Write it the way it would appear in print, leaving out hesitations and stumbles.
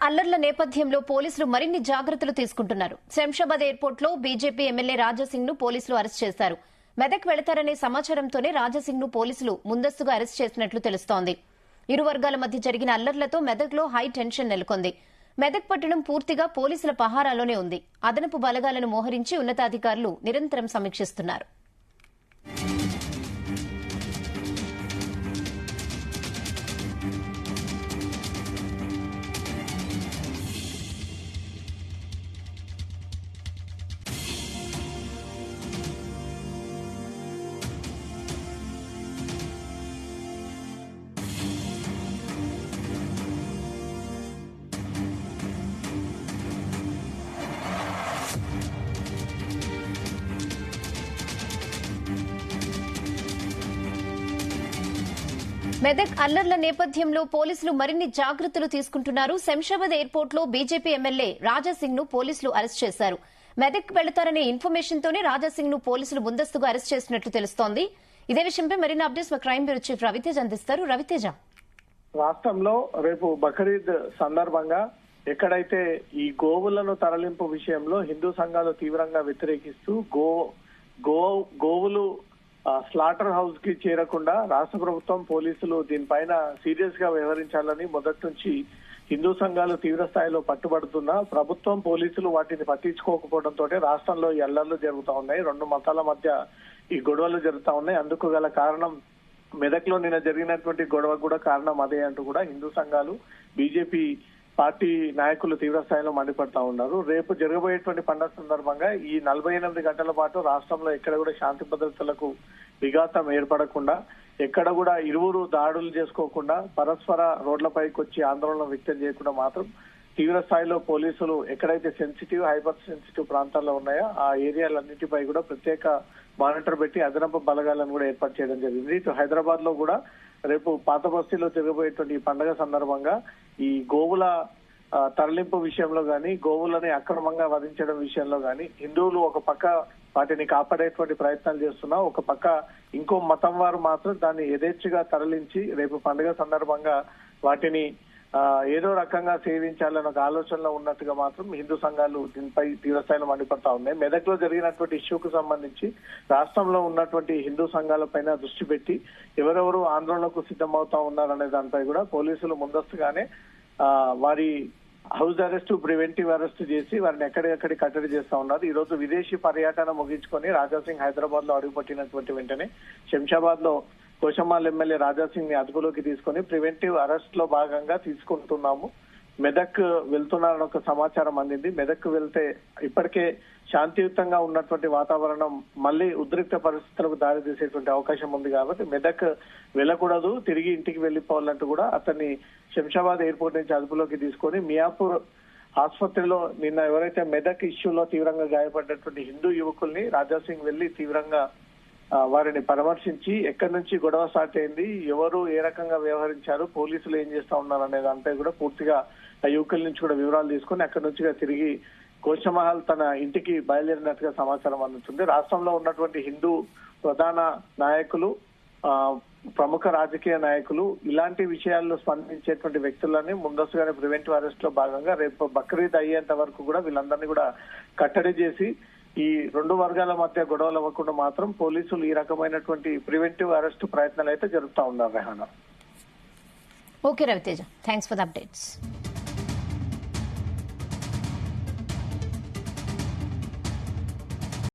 అల్లర్ల నేపథ్యంలో పోలీసులు మరిన్ని జాగ్రత్తలు తీసుకుంటున్నారు. శంషాబాద్ ఎయిర్పోర్ట్ లో బీజేపీ ఎమ్మెల్యే రాజాసింగ్ ను పోలీసులు అరెస్ట్ చేశారు. మెదక్ వెళతారనే సమాచారంతోనే రాజాసింగ్ ను పోలీసులు ముందస్తుగా అరెస్ట్ చేసినట్లు తెలుస్తోంది. ఇరు వర్గాల మధ్య జరిగిన అల్లర్లతో మెదక్ లో హై టెన్షన్ నెలకొంది. మెదక్ పట్టణం పూర్తిగా పోలీసుల పహారాలోనే ఉంది. అదనపు బలగాలను మోహరించి ఉన్నతాధికారులు నిరంతరం సమీక్షిస్తున్నారు. మెదక్ అల్లర్ల నేపథ్యంలో పోలీసులు మరిన్ని జాగ్రత్తలు తీసుకుంటున్నారు. శంషాబాద్ ఎయిర్పోర్ట్ లో బీజేపీ ఎమ్మెల్యే రాజాసింగ్ ను పోలీసులు అరెస్ట్ చేశారు. మెదక్ వెళతారనే ఇన్ఫర్మేషన్ తోనే రాజాసింగ్ ను పోలీసులు ముందస్తుగా అరెస్ట్ చేసినట్లు తెలుస్తోంది. ఇదే విషయంపై మరిన్ని అప్డేట్స్ మా క్రైమ్ బ్యూరో చీఫ్ రవితేజ అందిస్తారు. రవితేజ, రాష్ట్రంలో రేపు బక్రీద్ సందర్భంగా ఎక్కడైతే ఈ గోవులను తరలింపు విషయంలో హిందూ సంఘాలు తీవ్రంగా వ్యతిరేకిస్తూ గోవులు స్లాటర్ హౌస్ కి చేరకుండా రాష్ట్ర ప్రభుత్వం పోలీసులు దీనిపైన సీరియస్ గా వ్యవహరించాలని మొదటి నుంచి హిందూ సంఘాలు తీవ్ర స్థాయిలో పట్టుబడుతున్నా ప్రభుత్వం పోలీసులు వాటిని పట్టించుకోకపోవడంతో రాష్ట్రంలో ఈ అల్లర్లు జరుగుతా ఉన్నాయి. రెండు మతాల మధ్య ఈ గొడవలు జరుగుతా ఉన్నాయి. అందుకు గల కారణం మెదక్ లో నిన్న జరిగినటువంటి గొడవ కూడా కారణం అదే అంటూ కూడా హిందూ సంఘాలు బీజేపీ పార్టీ నాయకులు తీవ్ర స్థాయిలో మండిపడతా ఉన్నారు. రేపు జరగబోయేటువంటి పండుగ సందర్భంగా ఈ 48 గంటల పాటు రాష్ట్రంలో ఎక్కడ కూడా శాంతి భద్రతలకు విఘాతం ఏర్పడకుండా, ఎక్కడ కూడా ఇరువురు దాడులు చేసుకోకుండా, పరస్పర రోడ్లపైకి వచ్చి ఆందోళన వ్యక్తం చేయకుండా మాత్రం తీవ్ర స్థాయిలో పోలీసులు ఎక్కడైతే సెన్సిటివ్, హైపర్ సెన్సిటివ్ ప్రాంతాల్లో ఉన్నాయో ఆ ఏరియాలన్నిటిపై కూడా ప్రత్యేక మానిటర్ పెట్టి అదనపు బలగాలను కూడా ఏర్పాటు చేయడం జరిగింది. ఇటు హైదరాబాద్ లో కూడా రేపు పాత బస్తీలో జరగబోయేటువంటి ఈ పండుగ సందర్భంగా ఈ గోవుల తరలింపు విషయంలో గాని, గోవులని అక్రమంగా వధించడం విషయంలో గాని హిందువులు ఒక పక్క వాటిని కాపాడేటువంటి ప్రయత్నాలు చేస్తున్నా, ఒక పక్క ఇంకో మతం వారు మాత్రం దాన్ని యథేచ్ఛగా తరలించి రేపు పండుగ సందర్భంగా వాటిని ఏదో రకంగా సేవించాలన్న ఒక ఆలోచనలో ఉన్నట్టుగా మాత్రం హిందూ సంఘాలు దీనిపై తీవ్రస్థాయిలో మండిపడతా ఉన్నాయి. మెదక్ లో జరిగినటువంటి ఇష్యూకు సంబంధించి రాష్ట్రంలో ఉన్నటువంటి హిందూ సంఘాల పైన దృష్టి పెట్టి ఎవరెవరు ఆందోళనకు సిద్ధమవుతా ఉన్నారనే దానిపై కూడా పోలీసులు ముందస్తుగానే వారి హౌస్ అరెస్ట్, ప్రివెంటివ్ అరెస్ట్ చేసి వారిని ఎక్కడికక్కడి కట్టడి చేస్తా ఉన్నారు. ఈ రోజు విదేశీ పర్యటన ముగించుకొని రాజాసింగ్ హైదరాబాద్ లో అడుగుపెట్టినటువంటి వెంటనే శంషాబాద్ లో కోశమాల్ ఎమ్మెల్యే రాజాసింగ్ ని అదుపులోకి తీసుకొని ప్రివెంటివ్ అరెస్ట్ లో భాగంగా తీసుకుంటున్నాము. మెదక్ వెళ్తున్నారని ఒక సమాచారం అందింది. మెదక్ వెళ్తే ఇప్పటికే శాంతియుతంగా ఉన్నటువంటి వాతావరణం మళ్ళీ ఉద్రిక్త పరిస్థితులకు దారి తీసేటువంటి అవకాశం ఉంది కాబట్టి మెదక్ వెళ్ళకూడదు, తిరిగి ఇంటికి వెళ్లిపోవాలంటూ కూడా అతన్ని శంషాబాద్ ఎయిర్పోర్ట్ నుంచి అదుపులోకి తీసుకొని మియాపూర్ ఆసుపత్రిలో నిన్న ఎవరైతే మెదక్ ఇష్యూలో తీవ్రంగా గాయపడ్డటువంటి హిందూ యువకుల్ని రాజాసింగ్ వెళ్లి తీవ్రంగా వారిని పరామర్శించి ఎక్కడి నుంచి గొడవ స్టార్ట్ అయింది, ఎవరు ఏ రకంగా వ్యవహరించారు, పోలీసులు ఏం చేస్తా ఉన్నారు అనే దానిపై కూడా పూర్తిగా ఆ యువకుల నుంచి కూడా వివరాలు తీసుకుని అక్కడి నుంచి తిరిగి కోశమహల్ తన ఇంటికి బయలుదేరినట్టుగా సమాచారం అందుతుంది. రాష్ట్రంలో ఉన్నటువంటి హిందూ ప్రధాన నాయకులు, ప్రముఖ రాజకీయ నాయకులు ఇలాంటి విషయాల్లో స్పందించేటువంటి వ్యక్తులని ముందస్తుగానే ప్రివెంటివ్ అరెస్ట్ లో భాగంగా రేపు బక్రీద్ అయ్యేంత వరకు కూడా వీళ్ళందరినీ కూడా కట్టడి చేసి ఈ రెండు వర్గాల మధ్య గొడవలు అవ్వకుండా మాత్రం పోలీసులు ఈ రకమైనటువంటి ప్రివెంటివ్ అరెస్ట్ ప్రయత్నాలు అయితే జరుపుతా ఉన్నారు. Rehana. Okay Raviteja, thanks for the updates.